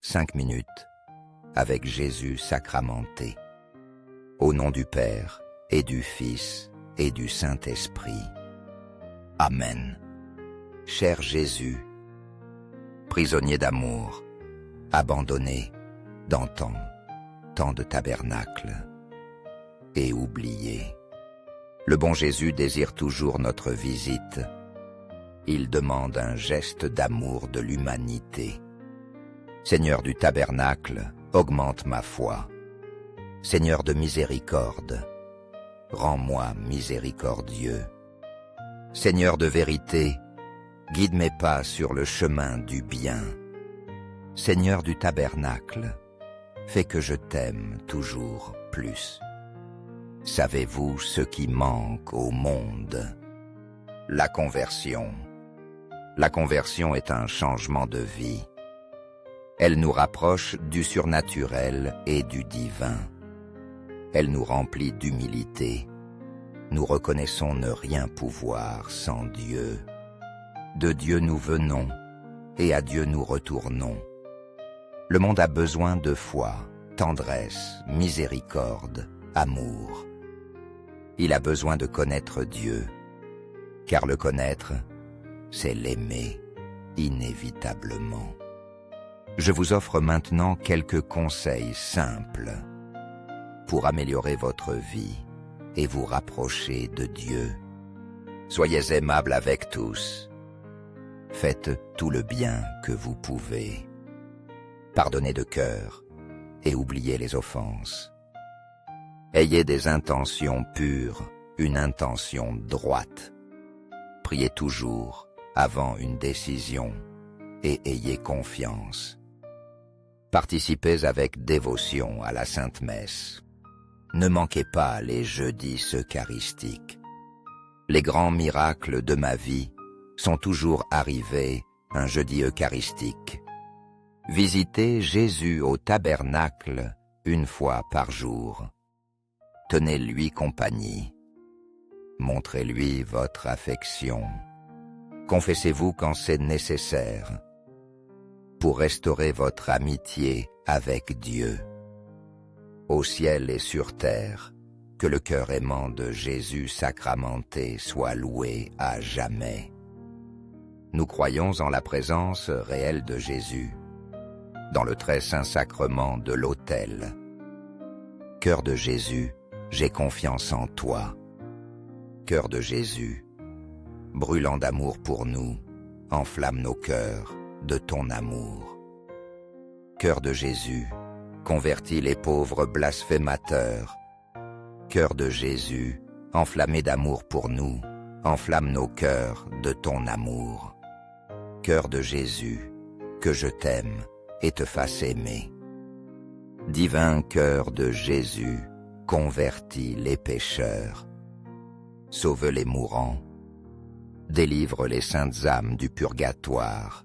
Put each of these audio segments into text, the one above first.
5 minutes avec Jésus sacramenté. Au nom du Père et du Fils et du Saint-Esprit. Amen. Cher Jésus, prisonnier d'amour, abandonné dans tant de tabernacles et oublié. Le bon Jésus désire toujours notre visite. Il demande un geste d'amour de l'humanité. Seigneur du tabernacle, augmente ma foi. Seigneur de miséricorde, rends-moi miséricordieux. Seigneur de vérité, guide mes pas sur le chemin du bien. Seigneur du tabernacle, fais que je t'aime toujours plus. Savez-vous ce qui manque au monde? La conversion. La conversion est un changement de vie. Elle nous rapproche du surnaturel et du divin. Elle nous remplit d'humilité. Nous reconnaissons ne rien pouvoir sans Dieu. De Dieu nous venons, et à Dieu nous retournons. Le monde a besoin de foi, tendresse, miséricorde, amour. Il a besoin de connaître Dieu, car le connaître, c'est l'aimer inévitablement. Je vous offre maintenant quelques conseils simples pour améliorer votre vie et vous rapprocher de Dieu. Soyez aimables avec tous. Faites tout le bien que vous pouvez. Pardonnez de cœur et oubliez les offenses. Ayez des intentions pures, une intention droite. Priez toujours avant une décision et ayez confiance. Participez avec dévotion à la Sainte Messe. Ne manquez pas les jeudis eucharistiques. Les grands miracles de ma vie sont toujours arrivés un jeudi eucharistique. Visitez Jésus au tabernacle une fois par jour. Tenez-lui compagnie. Montrez-lui votre affection. Confessez-vous quand c'est nécessaire pour restaurer votre amitié avec Dieu. Au ciel et sur terre, que le cœur aimant de Jésus sacramenté soit loué à jamais. Nous croyons en la présence réelle de Jésus, dans le très saint sacrement de l'autel. Cœur de Jésus, j'ai confiance en toi. Cœur de Jésus, brûlant d'amour pour nous, enflamme nos cœurs de ton amour. Cœur de Jésus, convertis les pauvres blasphémateurs. Cœur de Jésus, enflammé d'amour pour nous, enflamme nos cœurs de ton amour. Cœur de Jésus, que je t'aime et te fasse aimer. Divin cœur de Jésus, convertis les pécheurs. Sauve les mourants, délivre les saintes âmes du purgatoire.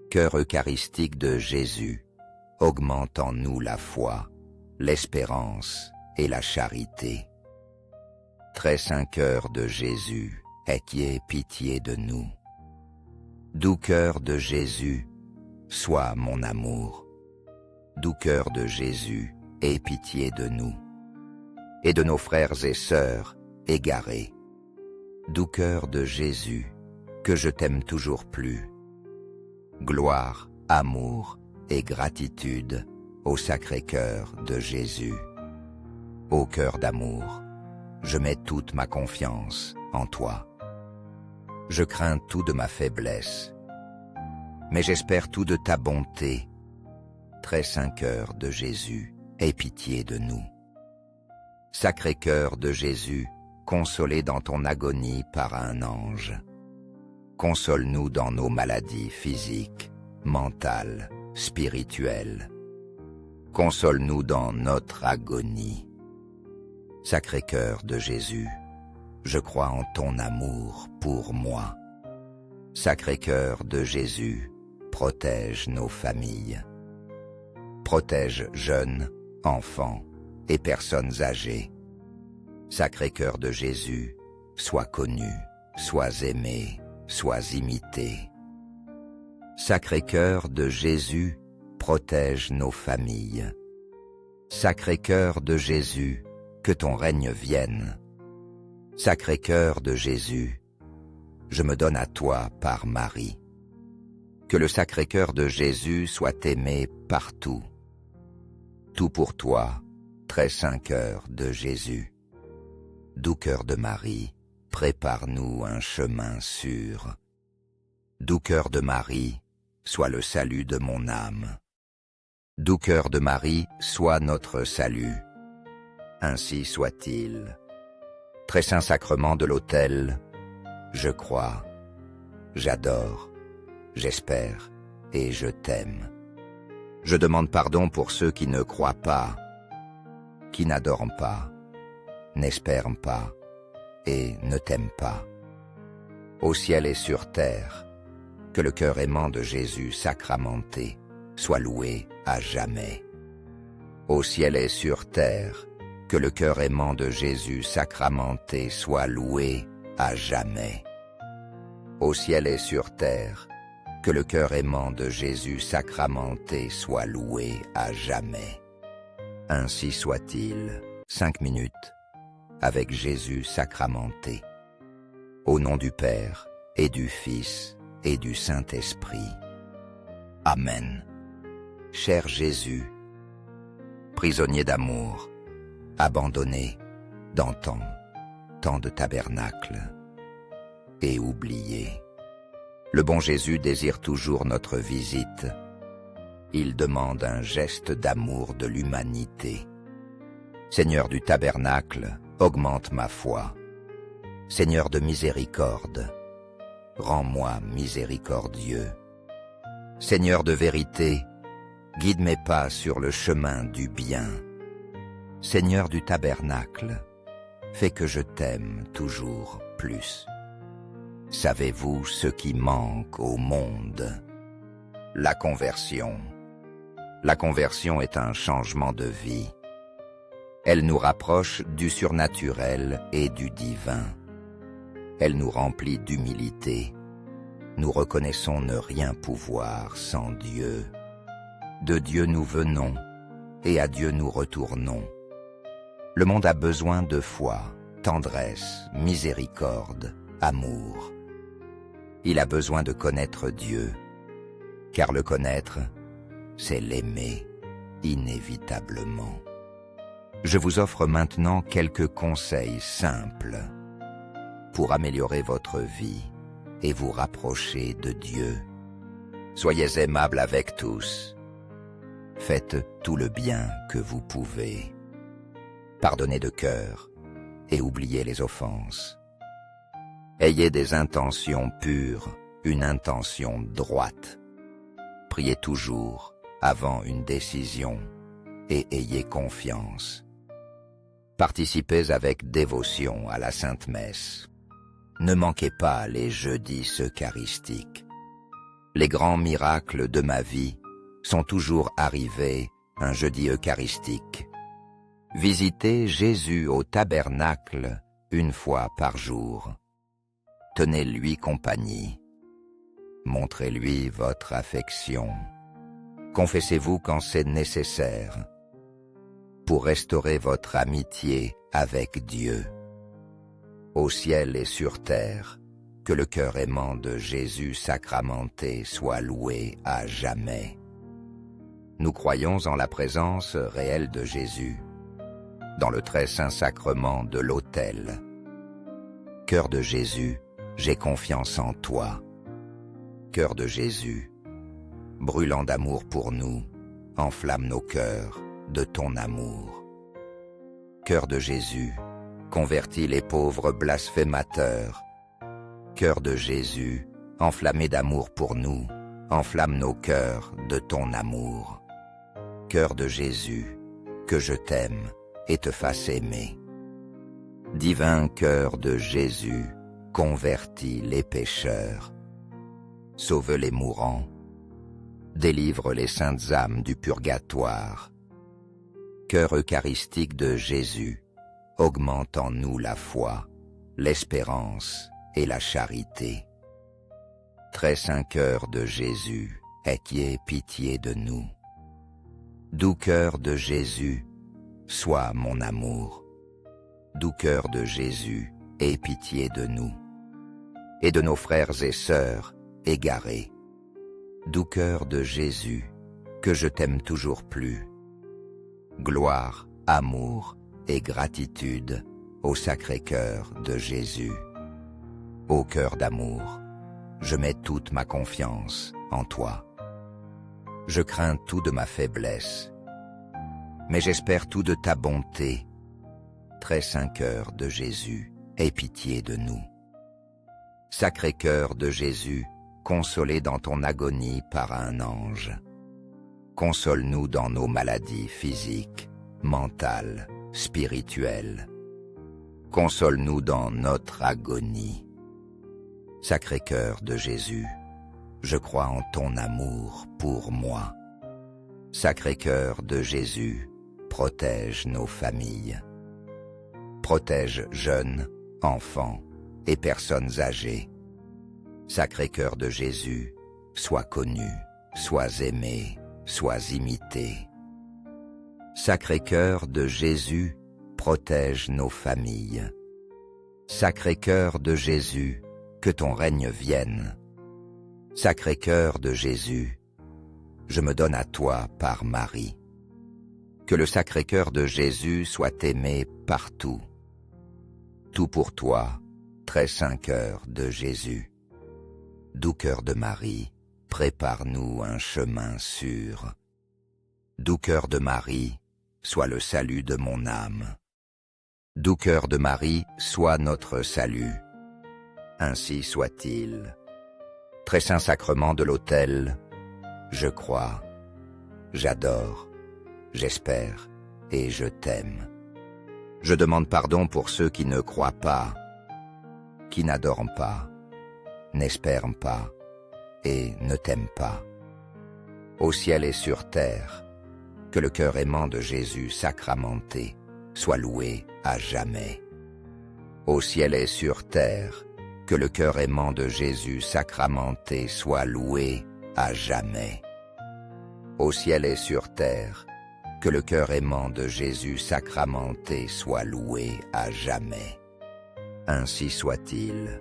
Cœur eucharistique de Jésus, augmente en nous la foi, l'espérance et la charité. Très saint cœur de Jésus, ayez pitié de nous. Doux cœur de Jésus, sois mon amour. Doux cœur de Jésus, aie pitié de nous et de nos frères et sœurs égarés. Doux cœur de Jésus, que je t'aime toujours plus. Gloire, amour et gratitude au Sacré-Cœur de Jésus. Ô cœur d'amour, je mets toute ma confiance en toi. Je crains tout de ma faiblesse, mais j'espère tout de ta bonté. Très saint cœur de Jésus, aie pitié de nous. Sacré cœur de Jésus, consolé dans ton agonie par un ange. Console-nous dans nos maladies physiques, mentales, spirituelles. Console-nous dans notre agonie. Sacré cœur de Jésus, je crois en ton amour pour moi. Sacré cœur de Jésus, protège nos familles. Protège jeunes, enfants et personnes âgées. Sacré cœur de Jésus, sois connu, sois aimé, sois imité. Sacré cœur de Jésus, protège nos familles. Sacré-Cœur de Jésus, que ton règne vienne. Sacré-Cœur de Jésus, je me donne à toi par Marie. Que le Sacré-Cœur de Jésus soit aimé partout. Tout pour toi, très saint cœur de Jésus. Doux cœur de Marie, prépare-nous un chemin sûr. Doux cœur de Marie, sois le salut de mon âme. Doux cœur de Marie, sois notre salut. Ainsi soit-il. Très saint sacrement de l'autel, je crois, j'adore, j'espère et je t'aime. Je demande pardon pour ceux qui ne croient pas, qui n'adorent pas, n'espèrent pas et ne t'aiment pas. Au ciel et sur terre, que le cœur aimant de Jésus sacramenté soit loué à jamais. Au ciel et sur terre, que le cœur aimant de Jésus sacramenté soit loué à jamais. Au ciel et sur terre, que le cœur aimant de Jésus sacramenté soit loué à jamais. Ainsi soit-il. 5 minutes avec Jésus sacramenté. Au nom du Père et du Fils et du Saint-Esprit. Amen. Cher Jésus, prisonnier d'amour, abandonné dans tant de tabernacles et oublié. Le bon Jésus désire toujours notre visite. Il demande un geste d'amour de l'humanité. Seigneur du tabernacle, augmente ma foi. Seigneur de miséricorde, rends-moi miséricordieux. Seigneur de vérité, guide mes pas sur le chemin du bien. Seigneur du tabernacle, fais que je t'aime toujours plus. Savez-vous ce qui manque au monde? La conversion. La conversion est un changement de vie. Elle nous rapproche du surnaturel et du divin. Elle nous remplit d'humilité. Nous reconnaissons ne rien pouvoir sans Dieu. De Dieu nous venons et à Dieu nous retournons. Le monde a besoin de foi, tendresse, miséricorde, amour. Il a besoin de connaître Dieu, car le connaître, c'est l'aimer inévitablement. Je vous offre maintenant quelques conseils simples pour améliorer votre vie et vous rapprocher de Dieu. Soyez aimables avec tous. Faites tout le bien que vous pouvez. Pardonnez de cœur et oubliez les offenses. Ayez des intentions pures, une intention droite. Priez toujours avant une décision et ayez confiance. Participez avec dévotion à la Sainte Messe. Ne manquez pas les jeudis eucharistiques. Les grands miracles de ma vie sont toujours arrivés un jeudi eucharistique. Visitez Jésus au tabernacle une fois par jour. Tenez-lui compagnie. Montrez-lui votre affection. Confessez-vous quand c'est nécessaire pour restaurer votre amitié avec Dieu. Au ciel et sur terre, que le cœur aimant de Jésus sacramenté soit loué à jamais. Nous croyons en la présence réelle de Jésus, dans le très saint sacrement de l'autel. Cœur de Jésus, j'ai confiance en toi. Cœur de Jésus, brûlant d'amour pour nous, enflamme nos cœurs de ton amour. Cœur de Jésus, convertis les pauvres blasphémateurs. Cœur de Jésus, enflammé d'amour pour nous, enflamme nos cœurs de ton amour. Cœur de Jésus, que je t'aime et te fasse aimer. Divin cœur de Jésus, convertis les pécheurs. Sauve les mourants, délivre les saintes âmes du purgatoire. Cœur eucharistique de Jésus, augmente en nous la foi, l'espérance et la charité. Très saint cœur de Jésus, ayez pitié de nous. Doux cœur de Jésus, sois mon amour. Doux cœur de Jésus, aie pitié de nous et de nos frères et sœurs égarés. Doux cœur de Jésus, que je t'aime toujours plus. Gloire, amour et gratitude au Sacré-Cœur de Jésus. Ô cœur d'amour, je mets toute ma confiance en toi. Je crains tout de ma faiblesse, mais j'espère tout de ta bonté. Très saint cœur de Jésus, aie pitié de nous. Sacré cœur de Jésus, consolé dans ton agonie par un ange. Console-nous dans nos maladies physiques, mentales, spirituelles. Console-nous dans notre agonie. Sacré cœur de Jésus, je crois en ton amour pour moi. Sacré cœur de Jésus, protège nos familles. Protège jeunes, enfants et personnes âgées. Sacré cœur de Jésus, sois connu, sois aimé, sois imité. Sacré cœur de Jésus, protège nos familles. Sacré cœur de Jésus, que ton règne vienne. Sacré cœur de Jésus, je me donne à toi par Marie. Que le Sacré cœur de Jésus soit aimé partout. Tout pour toi, très saint cœur de Jésus. Doux cœur de Marie, prépare-nous un chemin sûr. Doux cœur de Marie, sois le salut de mon âme. Doux cœur de Marie, sois notre salut. Ainsi soit-il. Très saint sacrement de l'autel, je crois, j'adore, j'espère et je t'aime. Je demande pardon pour ceux qui ne croient pas, qui n'adorent pas, n'espèrent pas et ne t'aiment pas. Au ciel et sur terre, que le cœur aimant de Jésus sacramenté soit loué à jamais. Au ciel et sur terre, que le cœur aimant de Jésus sacramenté soit loué à jamais. Au ciel et sur terre, que le cœur aimant de Jésus sacramenté soit loué à jamais. Ainsi soit-il.